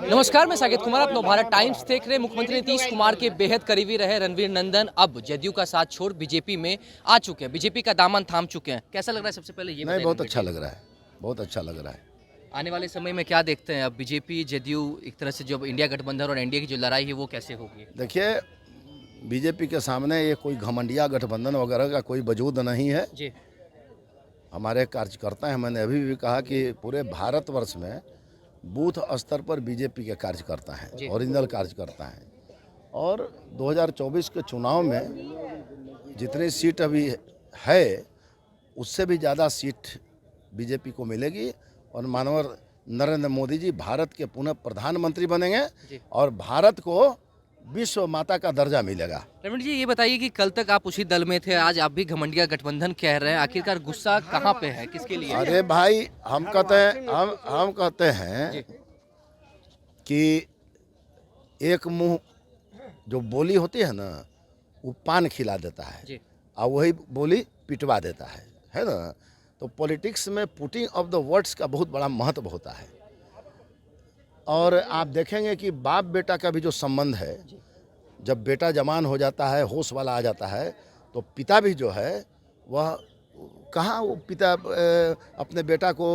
नमस्कार, मैं साकेत कुमार। आप नवभारत टाइम्स देख रहे हैं। मुख्यमंत्री नीतीश कुमार के बेहद करीबी रहे रणवीर नंदन अब जदयू का साथ छोड़ बीजेपी में आ चुके हैं, बीजेपी का दामन थाम चुके हैं। कैसा लग रहा है? सबसे पहले ये नहीं, बहुत अच्छा लग रहा है, बहुत अच्छा लग रहा है। आने वाले समय में क्या देखते हैं? अब बीजेपी जदयू एक तरह से जो इंडिया गठबंधन और एनडीए की जो लड़ाई है वो कैसे होगी? देखिए, बीजेपी के सामने ये कोई घमंडिया गठबंधन वगैरह का कोई वजूद नहीं है। जी, हमारे कार्यकर्ता हैं, मैंने अभी भी कहा कि पूरे भारतवर्ष में बूथ स्तर पर बीजेपी के कार्यकर्ता हैं, ओरिजिनल कार्यकर्ता हैं। और 2024 के चुनाव में जितनी सीट अभी है उससे भी ज़्यादा सीट बीजेपी को मिलेगी और माननीय नरेंद्र मोदी जी भारत के पुनः प्रधानमंत्री बनेंगे और भारत को विश्व माता का दर्जा मिलेगा। रमन जी, ये बताइए कि कल तक आप उसी दल में थे, आज आप भी घमंडिया गठबंधन कह रहे हैं, आखिरकार गुस्सा कहाँ पे है, किसके लिए? अरे भाई, हम कहते हैं कि एक मुंह जो बोली होती है ना, वो पान खिला देता है और वही बोली पिटवा देता है ना। तो पॉलिटिक्स में पुटिंग ऑफ द वर्ड्स का बहुत बड़ा महत्व होता है। और आप देखेंगे कि बाप बेटा का भी जो संबंध है, जब बेटा जवान हो जाता है, होश वाला आ जाता है, तो पिता भी जो है वह कहाँ वो पिता अपने बेटा को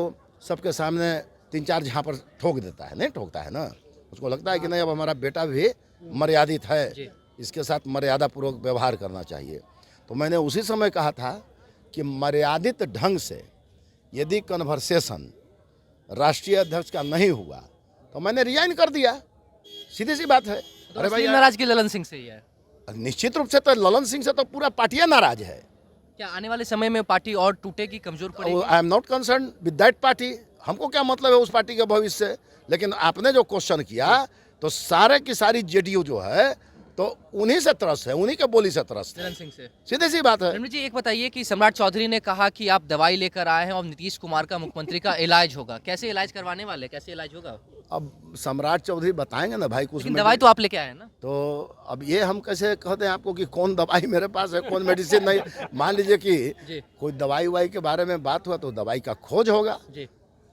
सबके सामने 3-4 झापड़ ठोक देता है? नहीं ठोकता है ना। उसको लगता है कि नहीं, अब हमारा बेटा भी मर्यादित है, इसके साथ मर्यादापूर्वक व्यवहार करना चाहिए। तो मैंने उसी समय कहा था कि मर्यादित ढंग से यदि कन्वर्सेशन राष्ट्रीय अध्यक्ष का नहीं हुआ तो मैंने रिजाइन कर दिया, सीधी सी बात है। अरे भाई, नाराजगी ललन सिंह से ही है? निश्चित रूप से तो ललन सिंह से तो पूरा पार्टियां नाराज है। क्या आने वाले समय में पार्टी और टूटेगी, कमजोर पड़ेगी? I am not concern with that party. हमको क्या मतलब है उस पार्टी के भविष्य से। लेकिन आपने जो क्वेश्चन किया तो सारे की सारी जेडीयू जो है तो उन्हीं से त्रस्त है, उन्हीं के बोली से त्रस्त है, ललन सिंह से। सीधी सी बात है। रमन जी, एक बताइए कि सम्राट चौधरी ने कहा कि आप दवाई लेकर आए हैं और नीतीश कुमार का मुख्यमंत्री का इलाज होगा। कैसे इलाज करवाने वाले, कैसे इलाज होगा? अब सम्राट चौधरी बताएंगे ना भाई कुछ। दवाई तो आप लेके आए हैं ना। तो अब ये हम कैसे कहते हैं आपको कि कौन दवाई मेरे पास है, कौन मेडिसिन नहीं। मान लीजिए कि कोई दवाई वाई के बारे में बात हुआ तो दवाई का खोज होगा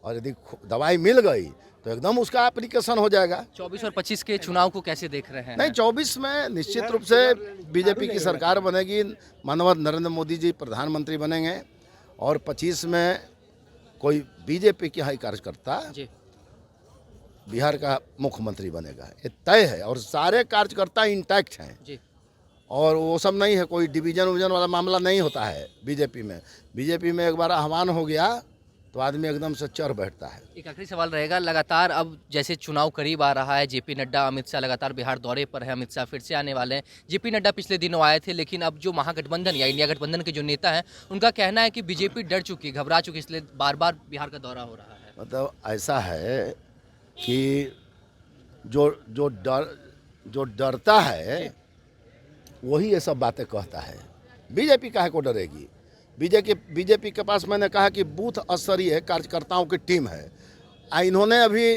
और यदि दवाई मिल गई तो एकदम उसका एप्लीकेशन हो जाएगा। 24 और 25 के चुनाव को कैसे देख रहे हैं? नहीं, 24 में निश्चित रूप से बीजेपी की सरकार बनेगी, माननीय नरेंद्र मोदी जी प्रधानमंत्री बनेंगे और 25 में कोई बीजेपी के हाई कार्यकर्ता बिहार का मुख्यमंत्री बनेगा, ये तय है। और सारे कार्यकर्ता इंटैक्ट हैं और वो सब नहीं है, कोई डिवीजन वाला मामला नहीं होता है बीजेपी में। बीजेपी में एक बार आह्वान हो गया तो आदमी एकदम से चढ़ बैठता है। एक आखिरी सवाल रहेगा, लगातार अब जैसे चुनाव करीब आ रहा है, जेपी नड्डा, अमित शाह लगातार बिहार दौरे पर है, अमित शाह फिर से आने वाले हैं। जेपी नड्डा पिछले दिनों आए थे, लेकिन अब जो महागठबंधन या इंडिया गठबंधन के जो नेता हैं उनका कहना है कि बीजेपी डर चुकी, घबरा चुकी, इसलिए बार बार बिहार का दौरा हो रहा है। मतलब ऐसा है कि जो डरता है वही ये सब बातें कहता है। बीजेपी काहे को डरेगी? बीजेपी के पास मैंने कहा कि बूथ स्तरीय कार्यकर्ताओं की टीम है। इन्होंने अभी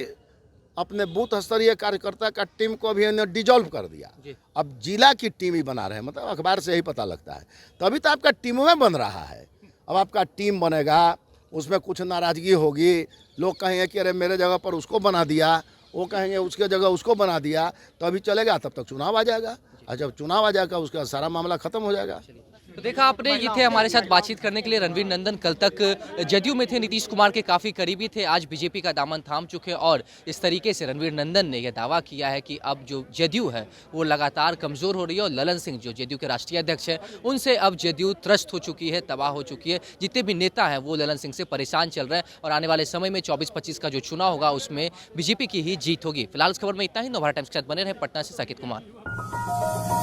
अपने बूथ स्तरीय कार्यकर्ता का टीम को अभी इन्होंने डिजॉल्व कर दिया। अब जिला की टीम ही बना रहे हैं, मतलब अखबार से यही पता लगता है। तो अभी तो आपका टीम में बन रहा है। अब आपका टीम बनेगा, उसमें कुछ नाराजगी होगी, लोग कहेंगे कि अरे मेरे जगह पर उसको बना दिया, वो कहेंगे उसके जगह उसको बना दिया, तो अभी चलेगा, तब तक चुनाव आ जाएगा और जब चुनाव आ जाएगा उसका सारा मामला खत्म हो जाएगा। तो देखा आपने, ये थे हमारे साथ बातचीत करने के लिए रणवीर नंदन। कल तक जदयू में थे, नीतीश कुमार के काफ़ी करीबी थे, आज बीजेपी का दामन थाम चुके और इस तरीके से रणवीर नंदन ने यह दावा किया है कि अब जो जदयू है वो लगातार कमज़ोर हो रही है और ललन सिंह जो जदयू के राष्ट्रीय अध्यक्ष हैं उनसे अब जदयू त्रस्त हो चुकी है, तबाह हो चुकी है। जितने भी नेता हैं वो ललन सिंह से परेशान चल रहे हैं और आने वाले समय में 24-25 का जो चुनाव होगा उसमें बीजेपी की ही जीत होगी। फिलहाल इस खबर में इतना ही। नवभारत टाइम्स के साथ बने रहे। पटना से साकेत कुमार।